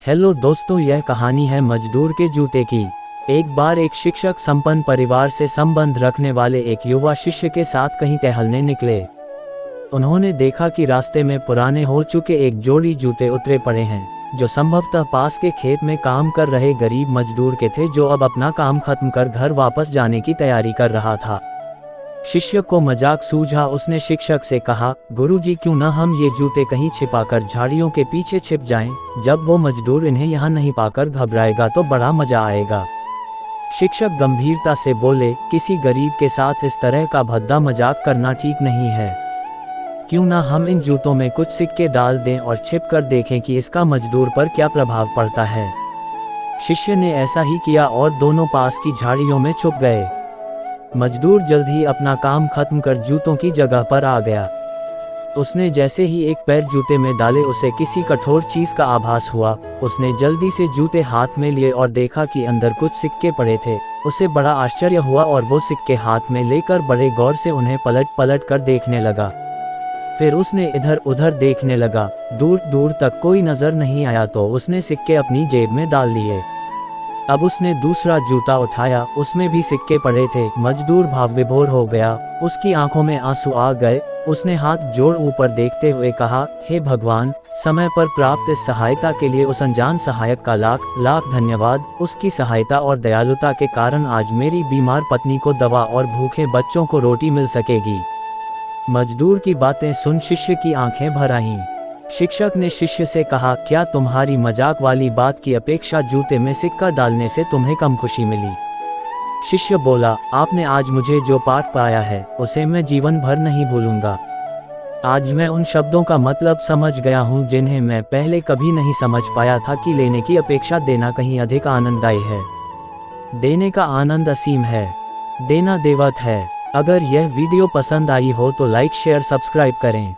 Hello दोस्तों, यह कहानी है मजदूर के जूते की। एक बार एक शिक्षक संपन्न परिवार से संबंध रखने वाले एक युवा शिष्य के साथ कहीं टहलने निकले। उन्होंने देखा कि रास्ते में पुराने हो चुके एक जोड़ी जूते उतरे पड़े हैं, जो संभवतः पास के खेत में काम कर रहे गरीब मजदूर के थे, जो अब अपना काम खत्म कर घर वापस जाने की तैयारी कर रहा था। शिष्य को मजाक सूझा। उसने शिक्षक से कहा, गुरुजी, क्यों न हम ये जूते कहीं छिपाकर झाड़ियों के पीछे छिप जाएं? जब वो मजदूर इन्हें यहाँ नहीं पाकर घबराएगा तो बड़ा मजा आएगा। शिक्षक गंभीरता से बोले, किसी गरीब के साथ इस तरह का भद्दा मजाक करना ठीक नहीं है। क्यों ना हम इन जूतों में कुछ सिक्के डाल दें और छिप कर देखें कि इसका मजदूर पर क्या प्रभाव पड़ता है। शिष्य ने ऐसा ही किया और दोनों पास की झाड़ियों में छुप गए। मजदूर जल्द ही अपना काम खत्म कर जूतों की जगह पर आ गया। उसने जैसे ही एक पैर जूते में डाले, उसे किसी कठोर चीज का आभास हुआ। उसने जल्दी से जूते हाथ में लिए और देखा कि अंदर कुछ सिक्के पड़े थे। उसे बड़ा आश्चर्य हुआ और वो सिक्के हाथ में लेकर बड़े गौर से उन्हें पलट पलट कर देखने लगा। फिर उसने इधर उधर देखने लगा। दूर दूर तक कोई नजर नहीं आया तो उसने सिक्के अपनी जेब में डाल लिए। अब उसने दूसरा जूता उठाया, उसमें भी सिक्के पड़े थे। मजदूर भाव विभोर हो गया, उसकी आंखों में आंसू आ गए। उसने हाथ जोड़ ऊपर देखते हुए कहा, हे भगवान, समय पर प्राप्त इस सहायता के लिए उस अनजान सहायक का लाख लाख धन्यवाद। उसकी सहायता और दयालुता के कारण आज मेरी बीमार पत्नी को दवा और भूखे बच्चों को रोटी मिल सकेगी। मजदूर की बातें सुन शिष्य की आंखें भर आईं। शिक्षक ने शिष्य से कहा, क्या तुम्हारी मजाक वाली बात की अपेक्षा जूते में सिक्का डालने से तुम्हें कम खुशी मिली? शिष्य बोला, आपने आज मुझे जो पाठ पाया है उसे मैं जीवन भर नहीं भूलूंगा। आज मैं उन शब्दों का मतलब समझ गया हूँ जिन्हें मैं पहले कभी नहीं समझ पाया था, कि लेने की अपेक्षा देना कहीं अधिक आनंददायी है। देने का आनंद असीम है, देना देवत है। अगर यह वीडियो पसंद आई हो तो लाइक शेयर सब्सक्राइब करें।